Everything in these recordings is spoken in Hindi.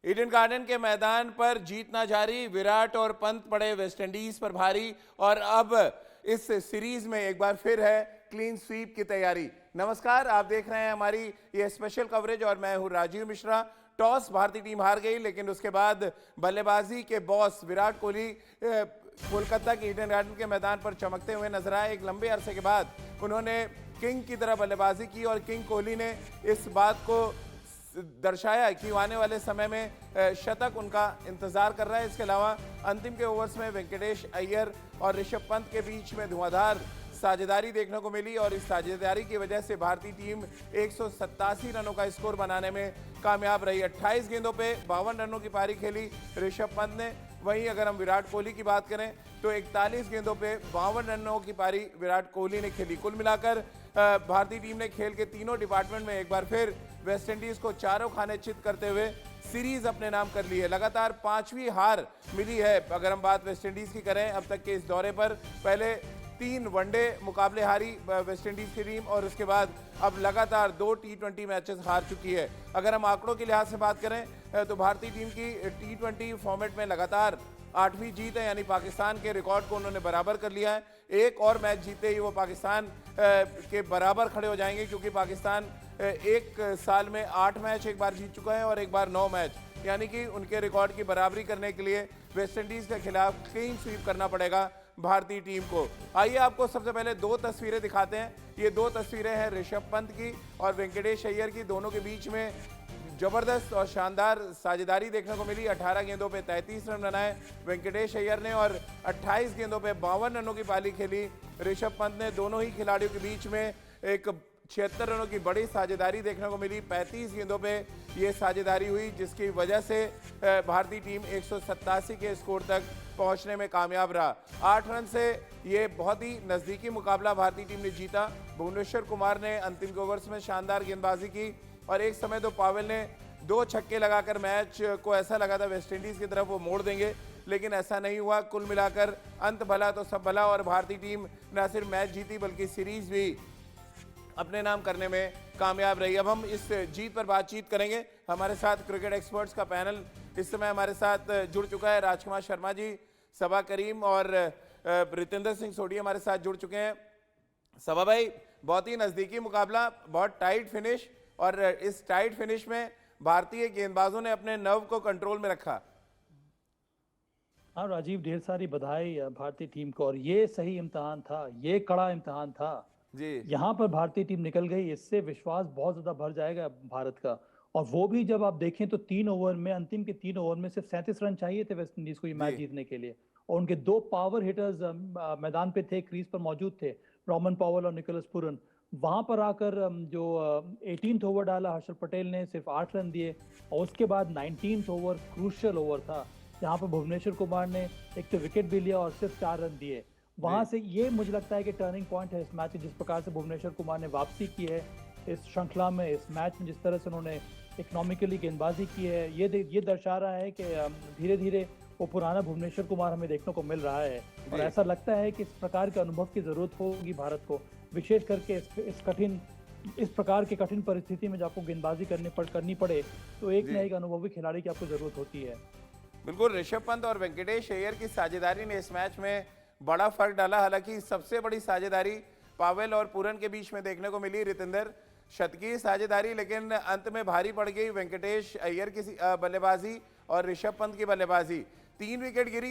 ईडन गार्डन के मैदान पर जीतना जारी, विराट और पंत पड़े वेस्टइंडीज पर भारी और अब इस सीरीज में एक बार फिर है क्लीन स्वीप की तैयारी। नमस्कार, आप देख रहे हैं हमारी ये स्पेशल कवरेज और मैं हूं राजीव मिश्रा। टॉस भारतीय टीम हार गई, लेकिन उसके बाद बल्लेबाजी के बॉस विराट कोहली कोलकाता के ईडन गार्डन के मैदान पर चमकते हुए नजर आए। एक लंबे अरसे के बाद उन्होंने किंग की तरह बल्लेबाजी की और किंग कोहली ने इस बात को दर्शाया कि आने वाले समय में शतक उनका इंतजार कर रहा है। इसके अलावा अंतिम के ओवर्स में वेंकटेश अय्यर और ऋषभ पंत के बीच में धुआंधार साझेदारी देखने को मिली और इस साझेदारी की वजह से भारतीय टीम 187 रनों का स्कोर बनाने में कामयाब रही। 28 गेंदों पे 52 रनों की पारी खेली ऋषभ पंत ने। वहीं अगर हम विराट कोहली की बात करें तो 41 गेंदों पे 52 रनों की पारी विराट कोहली ने खेली। कुल मिलाकर भारतीय टीम ने खेल के तीनों डिपार्टमेंट में एक बार फिर वेस्टइंडीज को चारों खाने चित करते हुए सीरीज अपने नाम कर ली है। लगातार 5वीं हार मिली है। अगर हम बात वेस्टइंडीज की करें अब तक के इस दौरे पर, पहले 3 वनडे मुकाबले हारी वेस्टइंडीज की टीम और उसके बाद अब लगातार 2 T20 मैचेस हार चुकी है। अगर हम आंकड़ों के लिहाज से बात करें तो भारतीय टीम की T20 फॉर्मेट में लगातार 8वीं जीत है, यानी पाकिस्तान के रिकॉर्ड को उन्होंने बराबर कर लिया है। एक और मैच जीते ही वो पाकिस्तान के बराबर खड़े हो जाएंगे, क्योंकि पाकिस्तान एक साल में 8 मैच एक बार जीत चुका है और एक बार 9 मैच, यानी कि उनके रिकॉर्ड की बराबरी करने के लिए वेस्टइंडीज के खिलाफ क्लीन स्वीप करना पड़ेगा भारतीय टीम को। आइए आपको सबसे पहले 2 तस्वीरें दिखाते हैं। ये 2 तस्वीरें हैं ऋषभ पंत की और वेंकटेश अय्यर की। दोनों के बीच में जबरदस्त और शानदार साझेदारी देखने को मिली। 18 गेंदों पे 33 रन बनाए वेंकटेश अय्यर ने और 28 गेंदों पे 52 रनों की पारी खेली ऋषभ पंत ने। दोनों ही खिलाड़ियों के बीच में एक 76 रनों की बड़ी साझेदारी देखने को मिली। 35 गेंदों पे ये साझेदारी हुई, जिसकी वजह से भारतीय टीम 187 के स्कोर तक पहुंचने में कामयाब रहा। 8 रन से ये बहुत ही नज़दीकी मुकाबला भारतीय टीम ने जीता। भुवनेश्वर कुमार ने अंतिम के ओवर्स में शानदार गेंदबाजी की और एक समय तो पावेल ने 2 छक्के लगाकर मैच को ऐसा लगा था वेस्टइंडीज की तरफ वो मोड़ देंगे, लेकिन ऐसा नहीं हुआ। कुल मिलाकर अंत भला तो सब भला और भारतीय टीम न सिर्फ मैच जीती बल्कि सीरीज भी अपने नाम करने में कामयाब रही। अब हम इस जीत पर बातचीत करेंगे। हमारे साथ क्रिकेट एक्सपर्ट्स का पैनल इस समय हमारे साथ जुड़ चुका है। राजकुमार शर्मा जी, सबा करीम और रितेंद्र सिंह सोढी हमारे साथ जुड़ चुके हैं। सबा भाई, बहुत ही नज़दीकी मुकाबला, बहुत टाइट फिनिश और इस टाइट फिनिश में भारतीय गेंदबाजों ने अपने नर्व को कंट्रोल में रखा। हाँ राजीव, ढेर सारी बधाई भारतीय टीम को। और ये सही इम्तिहान था, ये कड़ा इम्तिहान था जी। यहाँ पर भारतीय टीम निकल गई। इससे विश्वास बहुत ज्यादा बढ़ जाएगा भारत का। और वो भी जब आप देखें तो 3 ओवर में, अंतिम के 3 ओवर में सिर्फ 37 रन चाहिए थे वेस्ट इंडीज को ये मैच जीतने के लिए। और उनके 2 पावर हिटर्स मैदान पे थे, क्रीज पर मौजूद थे, रॉमन पॉवल और निकोलस पुरन। वहां पर आकर जो 18th ओवर डाला हर्षल पटेल ने, सिर्फ 8 रन दिए। और उसके बाद 19th ओवर क्रूशियल ओवर था, जहां पर भुवनेश्वर कुमार ने एक तो विकेट भी लिया और सिर्फ 4 रन दिए। वहां से ये मुझे लगता है कि टर्निंग पॉइंट है इस मैच में। जिस प्रकार से भुवनेश्वर कुमार ने वापसी की है इस श्रृंखला में, इस मैच में जिस तरह से उन्होंने इकोनॉमिकली गेंदबाजी की है, ये दर्शा रहा है कि धीरे धीरे वो पुराना भुवनेश्वर कुमार हमें देखने को मिल रहा है। और ऐसा लगता है कि इस प्रकार के अनुभव की जरूरत होगी भारत को, विशेष करके इस प्रकार की कठिन परिस्थिति में जब आपको गेंदबाजी करनी पड़े तो एक न एक अनुभवी खिलाड़ी की आपको जरूरत होती है। बिल्कुल, ऋषभ पंत और वेंकटेश अय्यर की साझेदारी ने इस मैच में बड़ा फर्क डाला। हालांकि सबसे बड़ी साझेदारी पावेल और पूरन के बीच में देखने को मिली, रितेंद्र शतकीय साझेदारी, लेकिन अंत में भारी पड़ गई वेंकटेश अय्यर की बल्लेबाजी और ऋषभ पंत की बल्लेबाजी। 3 विकेट गिरी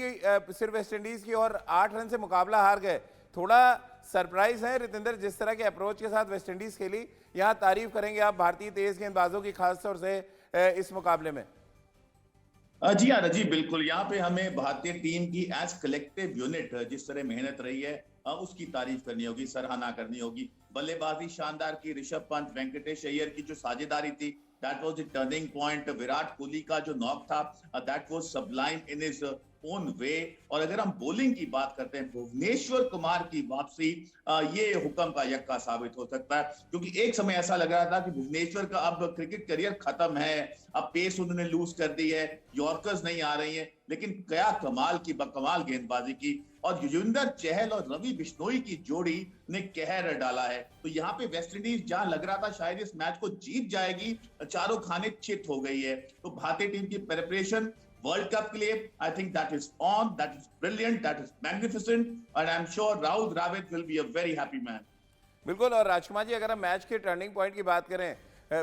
सिर्फ वेस्टइंडीज की और 8 रन से मुकाबला हार गए। थोड़ा सरप्राइज है रितेंद्र, जिस तरह के अप्रोच के साथ वेस्टइंडीज खेली। यहाँ तारीफ करेंगे आप भारतीय तेज गेंदबाजों की खासतौर से इस मुकाबले में। जी हाँ जी, बिल्कुल। यहाँ पे हमें भारतीय टीम की एज कलेक्टिव यूनिट जिस तरह मेहनत रही है उसकी तारीफ करनी होगी, सराहना करनी होगी। बल्लेबाजी शानदार की ऋषभ पंत, वेंकटेश अय्यर की जो साझेदारी थी, that was the turning point. Virat Kohli का जो नॉक था, that was Sublime in his own way. और अगर हम बॉलिंग की बात करते हैं, भुवनेश्वर कुमार की वापसी ये हुक्म का यक्का साबित हो सकता है, क्योंकि एक समय ऐसा लग रहा था कि भुवनेश्वर का अब क्रिकेट करियर खत्म है, अब पेस उन्होंने लूज कर दी है, यॉर्कर्स नहीं आ रही हैं, लेकिन क्या कमाल की बकमाल गेंदबाजी की। और युजवेंद्र चहल और रवि बिश्नोई की जोड़ी ने कहर डाला है। तो यहाँ पे वेस्टइंडीज जहां लग रहा था शायद इस मैच को जीत जाएगी, चारों खाने चित हो गई है। तो भारतीय टीम की प्रिपरेशन वर्ल्ड कप के लिए, I think that is on, that is brilliant, that is magnificent, and I am sure Rahul Dravid will be a very happy man. बिल्कुल। और राजकुमार जी, अगर हम मैच के टर्निंग पॉइंट की बात करें,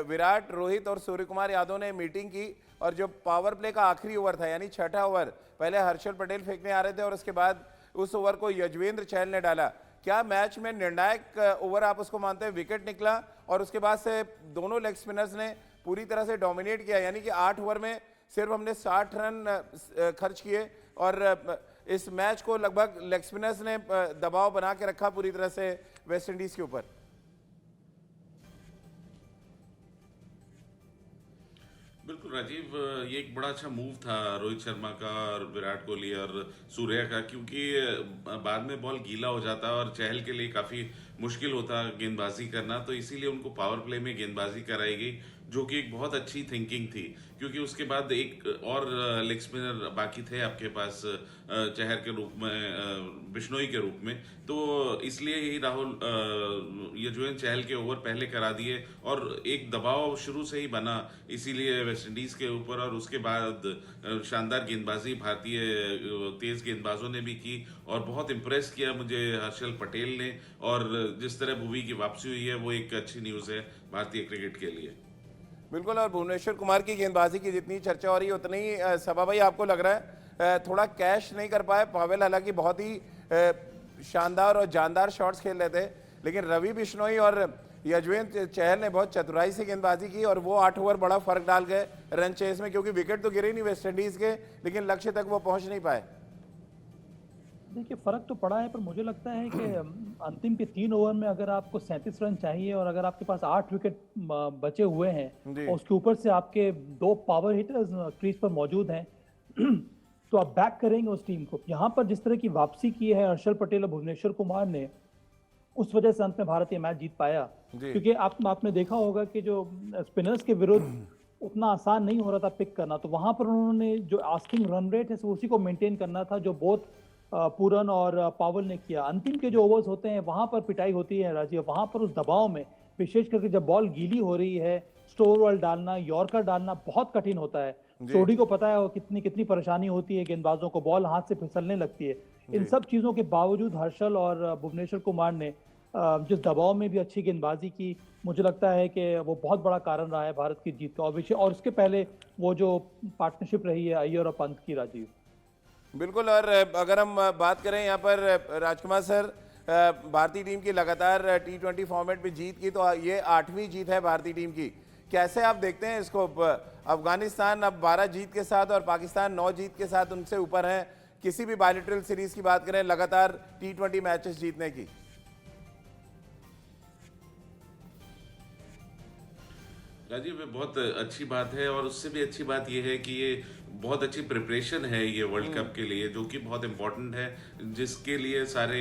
विराट, रोहित और सूर्य कुमार यादव ने मीटिंग की और जो पावर प्ले का आखिरी ओवर था, यानी छठा ओवर, पहले हर्षल पटेल फेंकने आ रहे थे और उसके बाद उस ओवर को युजवेंद्र चहल ने डाला। क्या मैच में निर्णायक ओवर आप उसको मानते हैं? विकेट निकला और उसके बाद से दोनों लेग स्पिनर्स ने पूरी तरह से डोमिनेट किया, यानी कि 8 ओवर में सिर्फ हमने 60 रन खर्च किए और इस मैच को लगभग लेग स्पिनर्स ने दबाव बना के रखा पूरी तरह से वेस्ट इंडीज के ऊपर। बिल्कुल राजीव, ये एक बड़ा अच्छा मूव था रोहित शर्मा का और विराट कोहली और सूर्या का, क्योंकि बाद में बॉल गीला हो जाता और चहल के लिए काफ़ी मुश्किल होता गेंदबाजी करना, तो इसीलिए उनको पावर प्ले में गेंदबाजी कराई गई, जो कि एक बहुत अच्छी थिंकिंग थी। क्योंकि उसके बाद एक और लेग स्पिनर बाकी थे आपके पास चहर के रूप में, बिश्नोई के रूप में, तो इसलिए ही राहुल युजवेंद्र चहल के ओवर पहले करा दिए और एक दबाव शुरू से ही बना इसीलिए वेस्ट इंडीज के ऊपर। और उसके बाद शानदार गेंदबाजी भारतीय तेज गेंदबाजों ने भी की और बहुत इंप्रेस किया मुझे हर्षल पटेल ने। और जिस तरह भुवी की वापसी हुई है वो एक अच्छी न्यूज़ है भारतीय क्रिकेट के लिए। बिल्कुल। और भुवनेश्वर कुमार की गेंदबाजी की जितनी चर्चा हो रही है उतनी ही सभा भाई आपको लग रहा है थोड़ा कैश नहीं कर पाए पावेल, हालांकि बहुत ही शानदार और जानदार शॉट्स खेल रहे थे, लेकिन रवि बिश्नोई और युजवेंद्र चहल ने बहुत चतुराई से गेंदबाजी की और वो 8 ओवर बड़ा फर्क डाल गए रन चेस में, क्योंकि विकेट तो गिरे नहीं वेस्ट इंडीज के, लेकिन लक्ष्य तक वो पहुंच नहीं पाए। देखिए फर्क तो पड़ा है, पर मुझे लगता है कि अंतिम के 3 ओवर में अगर आपको 37 रन चाहिए और अगर आपके पास 8 विकेट बचे हुए हैं और उसके ऊपर से आपके 2 पावर हिटर्स क्रीज पर मौजूद हैं तो आप बैक करेंगे उस टीम को। यहाँ पर जिस तरह की वापसी की है हर्षल पटेल और भुवनेश्वर कुमार ने, उस वजह से अंत में भारत ये मैच जीत पाया। क्योंकि आपने देखा होगा कि जो स्पिनर्स के विरुद्ध उतना आसान नहीं हो रहा था पिक करना, तो वहां पर उन्होंने जो आस्किंग रन रेट है उसी को मेंटेन करना था, जो बहुत पूरन और पावल ने किया। अंतिम के जो ओवर्स होते हैं वहां पर पिटाई होती है राजीव, वहां पर उस दबाव में विशेष करके जब बॉल गीली हो रही है, स्टोर बॉल डालना, यॉर्कर डालना बहुत कठिन होता है। सोडी को पता है कितनी परेशानी होती है गेंदबाजों को, बॉल हाथ से फिसलने लगती है। इन सब चीजों के बावजूद हर्षल और भुवनेश्वर कुमार ने जिस दबाव में भी अच्छी गेंदबाजी की, मुझे लगता है कि वो बहुत बड़ा कारण रहा है भारत की जीत का। और इसके पहले वो जो पार्टनरशिप रही है अय्यर और पंत की राजीव। बिल्कुल। और अगर हम बात करें यहाँ पर राजकुमार सर, भारतीय टीम की लगातार T20 फॉर्मेट में जीत की, तो ये 8वीं जीत है भारतीय टीम की। कैसे आप देखते हैं इसको? अफगानिस्तान अब 12 जीत के साथ और पाकिस्तान 9 जीत के साथ उनसे ऊपर हैं। किसी भी बायलैटरल सीरीज की बात करें, लगातार T20 मैचेस जीतने की। राजीव, ये बहुत अच्छी बात है और उससे भी अच्छी बात ये है कि ये बहुत अच्छी प्रिपरेशन है ये वर्ल्ड कप के लिए, जो कि बहुत इंपॉर्टेंट है, जिसके लिए सारे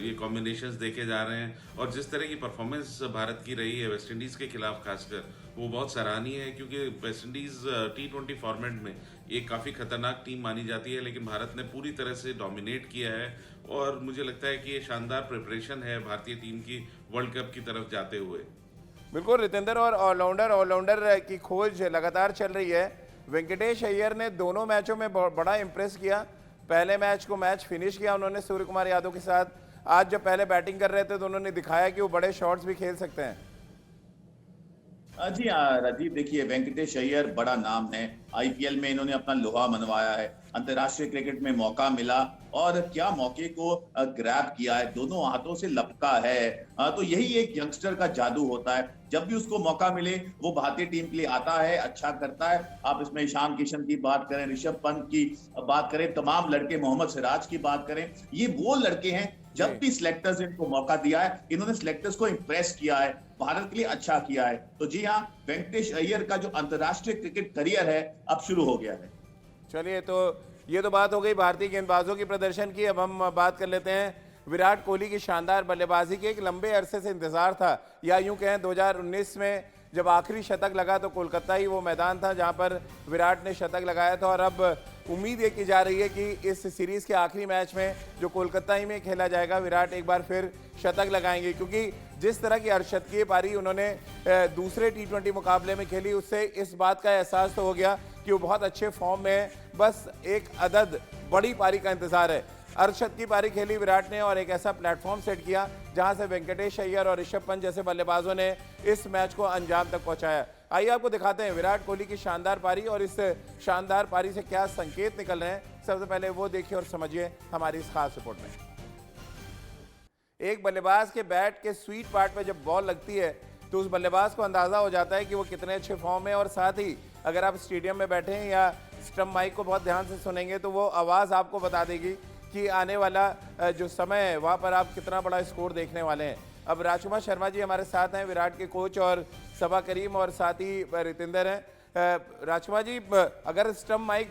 ये कॉम्बिनेशंस देखे जा रहे हैं। और जिस तरह की परफॉर्मेंस भारत की रही है वेस्ट इंडीज़ के खिलाफ खासकर, वो बहुत सराहनीय है, क्योंकि वेस्ट इंडीज़ T20 फॉर्मेट में ये काफ़ी खतरनाक टीम मानी जाती है, लेकिन भारत ने पूरी तरह से डोमिनेट किया है। और मुझे लगता है कि ये शानदार प्रिपरेशन है भारतीय टीम की वर्ल्ड कप की तरफ जाते हुए। बिल्कुल रितेंद्र, और ऑलराउंडर की खोज लगातार चल रही है। वेंकटेश अय्यर ने दोनों मैचों में बड़ा इंप्रेस किया। पहले मैच को मैच फिनिश किया उन्होंने सूर्य कुमार यादव के साथ। आज जब पहले बैटिंग कर रहे थे तो उन्होंने दिखाया कि वो बड़े शॉट्स भी खेल सकते हैं। जी हाँ राजीव, देखिए वेंकटेश अय्यर बड़ा नाम है, आईपीएल में इन्होंने अपना लोहा मनवाया है, अंतर्राष्ट्रीय क्रिकेट में मौका मिला और क्या मौके को ग्रैब किया है, दोनों हाथों से लपका है। तो यही एक यंगस्टर का जादू होता है, जब भी उसको मौका मिले वो भारतीय टीम के लिए आता है, अच्छा करता है। आप इसमें ईशान किशन की बात करें, ऋषभ पंत की बात करें, तमाम लड़के, मोहम्मद सिराज की बात करें, ये वो लड़के हैं जब भी सिलेक्टर्स इनको मौका दिया है इन्होंने सिलेक्टर्स को इंप्रेस किया है, भारत के लिए अच्छा किया है। तो जी हाँ, वेंकटेश अय्यर का जो अंतर्राष्ट्रीय क्रिकेट करियर है अब शुरू हो गया है। चलिए, तो ये तो बात हो गई भारतीय गेंदबाजों की प्रदर्शन की। अब हम बात कर लेते हैं विराट कोहली की शानदार बल्लेबाजी की। एक लंबे अरसे से इंतजार था, या यूं कहें 2019 में जब आखिरी शतक लगा तो कोलकाता ही वो मैदान था जहां पर विराट ने शतक लगाया था। और अब उम्मीद ये की जा रही है कि इस सीरीज के आखिरी मैच में जो कोलकाता ही में खेला जाएगा, विराट एक बार फिर शतक लगाएंगे, क्योंकि जिस तरह की अर्धशतकीय पारी उन्होंने दूसरे T20 मुकाबले में खेली, उससे इस बात का एहसास तो हो गया कि वो बहुत अच्छे फॉर्म में है। बस एक अदद बड़ी पारी का इंतजार है। अर्धशतकीय पारी खेली विराट ने और एक ऐसा प्लेटफॉर्म सेट किया जहां से वेंकटेश अय्यर और ऋषभ पंत जैसे बल्लेबाजों ने इस मैच को अंजाम तक पहुंचाया। आइए आपको दिखाते हैं विराट कोहली की शानदार पारी और इस शानदार पारी से क्या संकेत निकल रहे हैं। सबसे पहले वो देखिए और समझिए हमारी इस खास रिपोर्ट में। एक बल्लेबाज के बैट के स्वीट पार्ट पे जब बॉल लगती है तो उस बल्लेबाज को अंदाजा हो जाता है कि वो कितने अच्छे फॉर्म में। और साथ ही अगर आप स्टेडियम में बैठे हैं या स्टंप माइक को बहुत ध्यान से सुनेंगे तो वो आवाज़ आपको बता देगी कि आने वाला जो समय है वहाँ पर आप कितना बड़ा स्कोर देखने वाले हैं। अब राजकुमार शर्मा जी हमारे साथ हैं, विराट के कोच, और सबा करीम और साथ ही रितेंद्र हैं। राजकुमार जी, अगर स्टंप माइक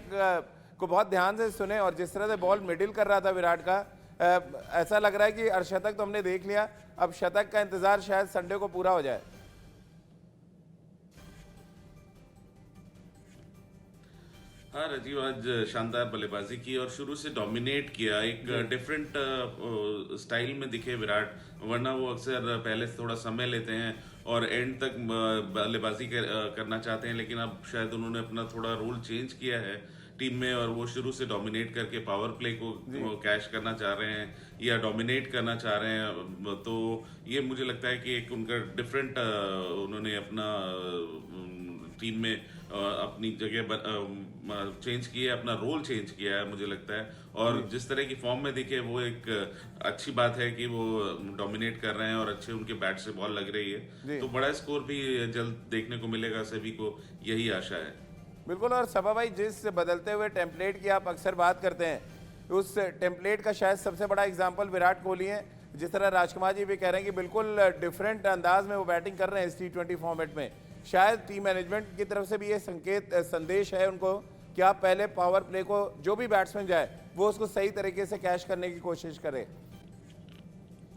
को बहुत ध्यान से सुने और जिस तरह से बॉल मिडिल कर रहा था विराट का, ऐसा लग रहा है कि अर्धशतक तो हमने देख लिया, अब शतक का इंतजार शायद संडे को पूरा हो जाए। हाँ राजीव, आज शानदार बल्लेबाजी की और शुरू से डोमिनेट किया। एक डिफरेंट स्टाइल में दिखे विराट, वरना वो अक्सर पहले से थोड़ा समय लेते हैं और एंड तक बल्लेबाजी करना चाहते हैं, लेकिन अब शायद उन्होंने अपना थोड़ा रोल चेंज किया है टीम में और वो शुरू से डोमिनेट करके पावर प्ले को कैश करना चाह रहे हैं या डोमिनेट करना चाह रहे हैं। तो ये मुझे लगता है कि एक उनका डिफरेंट उन्होंने अपना टीम में अपनी जगह चेंज की है, अपना रोल चेंज किया है मुझे लगता है। और जिस तरह की फॉर्म में दिखे वो एक अच्छी बात है कि वो डोमिनेट कर रहे हैं और अच्छे उनके बैट से बॉल लग रही है। तो बड़ा स्कोर भी जल्द देखने को मिलेगा, सभी को यही आशा है। बिल्कुल। और सबा भाई, जिस बदलते हुए टेम्पलेट की आप अक्सर बात करते हैं, उस टेम्पलेट का शायद सबसे बड़ा एग्जाम्पल विराट कोहली है। जिस तरह राजकुमार जी भी कह रहे हैं कि बिल्कुल डिफरेंट अंदाज में वो बैटिंग कर रहे हैं इस T20 फॉर्मेट में। शायद टीम मैनेजमेंट की तरफ से भी ये संदेश है उनको कि आप पहले पावर प्ले को, जो भी बैट्समैन जाए वो उसको सही तरीके से कैश करने की कोशिश करें।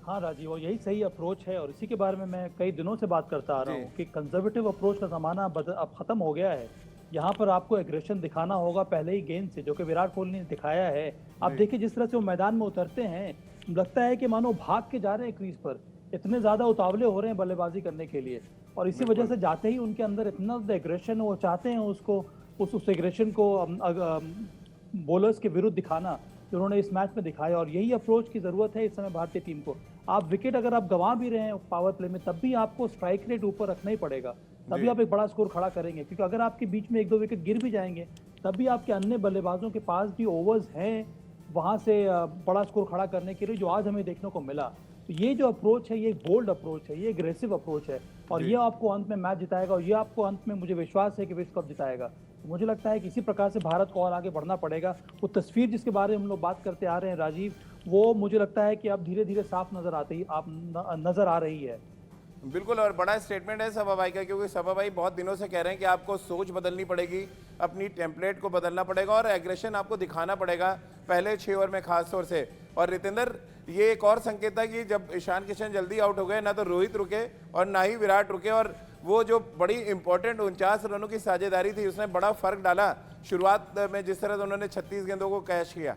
हाँ राजीव, और यही सही अप्रोच है और इसी के बारे में मैं कई दिनों से बात करता आ रहा हूँ कि कंजर्वेटिव अप्रोच का ज़माना अब ख़त्म हो गया है। यहाँ पर आपको एग्रेशन दिखाना होगा पहले ही गेंद से, जो कि विराट कोहली ने दिखाया है। आप देखिए जिस तरह से वो मैदान में उतरते हैं, लगता है कि मानो भाग के जा रहे हैं क्रीज पर, इतने ज़्यादा उतावले हो रहे हैं बल्लेबाजी करने के लिए। और इसी वजह से जाते ही उनके अंदर इतना एग्रेशन, वो चाहते हैं उसको उस एग्रेशन को बॉलर्स के विरुद्ध दिखाना, जो उन्होंने इस मैच में दिखाया। और यही अप्रोच की ज़रूरत है इस समय भारतीय टीम को। आप विकेट अगर आप गंवा भी रहे हैं पावर प्ले में, तब भी आपको स्ट्राइक रेट ऊपर रखना ही पड़ेगा, तभी आप एक बड़ा स्कोर खड़ा करेंगे। क्योंकि अगर आपके बीच में 1-2 विकेट गिर भी जाएंगे, तब भी आपके अन्य बल्लेबाजों के पास भी ओवर्स हैं वहाँ से बड़ा स्कोर खड़ा करने के लिए, जो आज हमें देखने को मिला। तो ये जो अप्रोच है, ये बोल्ड अप्रोच है, ये एग्रेसिव अप्रोच है, और ये आपको अंत में मैच जिताएगा, और ये आपको अंत में, मुझे विश्वास है कि विश्व कप जिताएगा। तो मुझे लगता है कि इसी प्रकार से भारत को और आगे बढ़ना पड़ेगा। वो तस्वीर जिसके बारे में हम लोग बात करते आ रहे हैं राजीव, वो मुझे लगता है कि अब धीरे धीरे साफ नजर आ रही है। बिल्कुल। और बड़ा स्टेटमेंट है सबा भाई का, क्योंकि सबा भाई बहुत दिनों से कह रहे हैं कि आपको सोच बदलनी पड़ेगी, अपनी टेम्पलेट को बदलना पड़ेगा और एग्रेशन आपको दिखाना पड़ेगा पहले 6 ओवर में खास तौर से। और रितेंद्र, ये एक और संकेत है कि जब ईशान किशन जल्दी आउट हो गए, ना तो रोहित रुके और ना ही विराट रुके, और वो जो बड़ी इंपॉर्टेंट 49 रनों की साझेदारी थी, उसने बड़ा फर्क डाला शुरुआत में, जिस तरह से उन्होंने 36 गेंदों को कैश किया।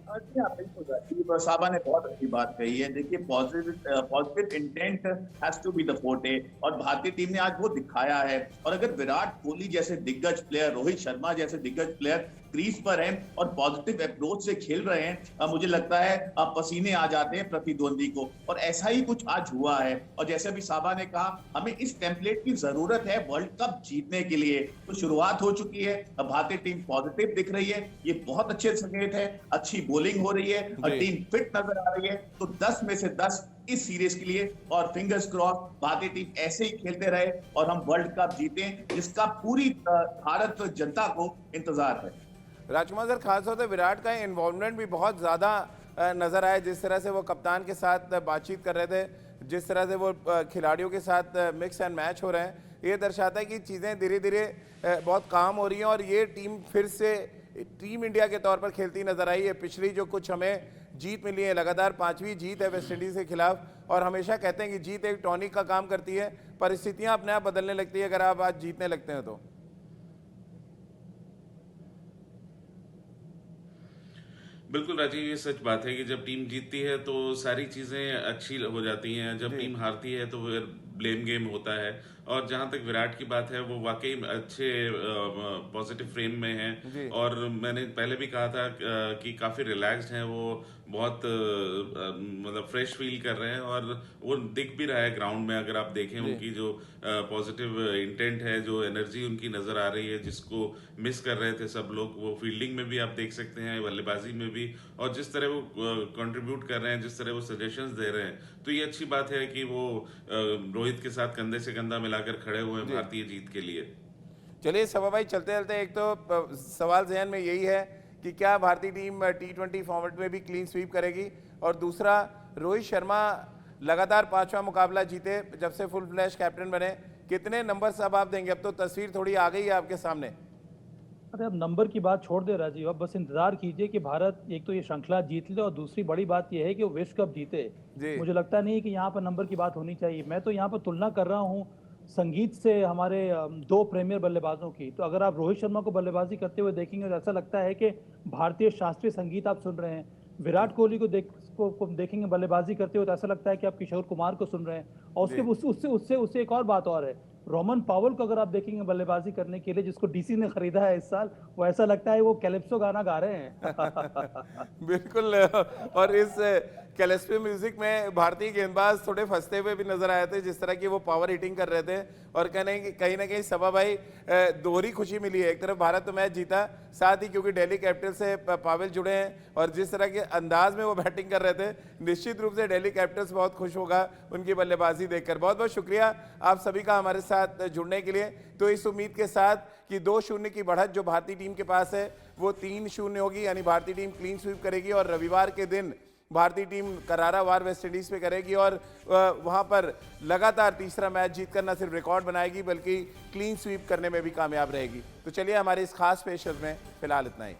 जी हाँ, बिल्कुल। साबा ने बहुत अच्छी बात कही है। देखिए, positive intent has to be the forte, और भारतीय टीम ने आज वो दिखाया है। और अगर विराट कोहली जैसे दिग्गज प्लेयर, रोहित शर्मा जैसे दिग्गज प्लेयर क्रीज पर हैं और पॉजिटिव अप्रोच से खेल रहे हैं, मुझे लगता है पसीने आ जाते हैं प्रतिद्वंदी को, और ऐसा ही कुछ आज हुआ है। और जैसे अभी साबा ने कहा, हमें इस टेम्पलेट की जरूरत है वर्ल्ड कप जीतने के लिए। तो शुरुआत हो चुकी है, अब भारतीय टीम पॉजिटिव दिख रही है, ये बहुत अच्छे संकेत है। अच्छी बॉलिंग हो रही है और टीम फिट नजर आ रही है। तो 10 में से 10 इस सीरीज के लिए, और फिंगर्स क्रॉस भारतीय टीम ऐसे ही खेलते रहे और हम वर्ल्ड कप जीतें, जिसका पूरी भारत जनता को इंतजार है। राजकुमार सर, खासतौर से विराट का इन्वॉल्वमेंट भी बहुत ज़्यादा नज़र आया, जिस तरह से वो कप्तान के साथ बातचीत कर रहे थे, जिस तरह से वो खिलाड़ियों के साथ मिक्स एंड मैच हो रहे हैं, ये दर्शाता है कि चीज़ें धीरे धीरे बहुत काम हो रही हैं और ये टीम फिर से टीम इंडिया के तौर पर खेलती नजर आई है। पिछली जो कुछ हमें जीत मिली है, लगातार 5वीं जीत है वेस्टइंडीज के खिलाफ, और हमेशा कहते हैं कि जीत एक टॉनिक का काम करती है, परिस्थितियां अपने आप बदलने लगती है अगर आप आज जीतने लगते हैं तो। बिल्कुल राजीव, ये सच बात है कि जब टीम जीतती है तो सारी चीजें अच्छी हो जाती हैं। जब टीम हारती है तो फिर ब्लेम गेम होता है। और जहां तक विराट की बात है, वो वाकई अच्छे पॉजिटिव फ्रेम में हैं। और मैंने पहले भी कहा था कि काफी रिलैक्स्ड हैं वो, बहुत मतलब फ्रेश फील कर रहे हैं। और वो दिख भी रहा है ग्राउंड में, अगर आप देखें उनकी जो पॉजिटिव इंटेंट है, जो एनर्जी उनकी नजर आ रही है, जिसको मिस कर रहे थे सब लोग, वो फील्डिंग में भी आप देख सकते हैं, बल्लेबाजी में भी। और जिस तरह वो कंट्रीब्यूट कर रहे हैं, जिस तरह वो सजेशंस दे रहे हैं, तो ये अच्छी बात है कि वो रोहित के साथ कंधे से कंधा मिलाकर खड़े हुए हैं भारतीय जीत के लिए। चलिए सबा भाई, चलते चलते एक तो सवाल जहन में यही है कि क्या भारतीय टीम T20 फॉर्मेट में भी क्लीन स्वीप करेगी, और दूसरा, रोहित शर्मा लगातार 5वां मुकाबला जीते जब से फुल फ्लैश कैप्टन बने, कितने नंबर्स अब आप देंगे? अब तो तस्वीर थोड़ी आ गई है आपके सामने। अरे अब नंबर की बात छोड़ दे राजीव, अब बस इंतजार कीजिए कि भारत एक तो ये श्रृंखला जीत ले, और दूसरी बड़ी बात ये है कि वो विश्व कप जीते। मुझे लगता नहीं कि यहाँ पर नंबर की बात होनी चाहिए। मैं तो यहाँ पर तुलना कर रहा हूँ संगीत से, हमारे 2 प्रीमियर बल्लेबाजों की। तो अगर आप रोहित शर्मा को बल्लेबाजी करते हुए देखेंगे तो ऐसा लगता है कि भारतीय शास्त्रीय संगीत आप सुन रहे हैं। विराट कोहली को देखेंगे बल्लेबाजी करते हुए तो ऐसा लगता है कि आप किशोर कुमार को सुन रहे हैं। और उससे एक और बात और है, रोमन पावल को अगर आप देखेंगे बल्लेबाजी करने के लिए, जिसको डीसी ने खरीदा है इस साल, वो ऐसा लगता है वो कैलिप्सो गाना गा रहे हैं। बिल्कुल। और इस कैलिप्सो म्यूजिक में भारतीय गेंदबाज थोड़े फंसते हुए भी नजर आए थे, जिस तरह की वो पावर हिटिंग कर रहे थे। और कहीं ना कहीं सबा भाई, दोहरी खुशी मिली है। एक तरफ भारत तो मैच जीता, साथ ही क्योंकि दिल्ली कैपिटल से पावेल जुड़े हैं और जिस तरह के अंदाज में वो बैटिंग कर रहे थे, निश्चित रूप से दिल्ली कैपिटल्स बहुत खुश होगा उनकी बल्लेबाजी देखकर। बहुत बहुत शुक्रिया आप सभी का हमारे साथ जुड़ने के लिए। तो इस उम्मीद के साथ कि 2-0 की बढ़त जो भारतीय टीम के पास है वो 3-0 होगी, यानी भारतीय टीम क्लीन स्वीप करेगी और रविवार के दिन भारतीय टीम करारा वार वेस्टइंडीज पे करेगी और वहां पर लगातार तीसरा मैच जीतकर न सिर्फ रिकॉर्ड बनाएगी बल्कि क्लीन स्वीप करने में भी कामयाब रहेगी। तो चलिए हमारे इस खास पेशकश में फिलहाल इतना ही।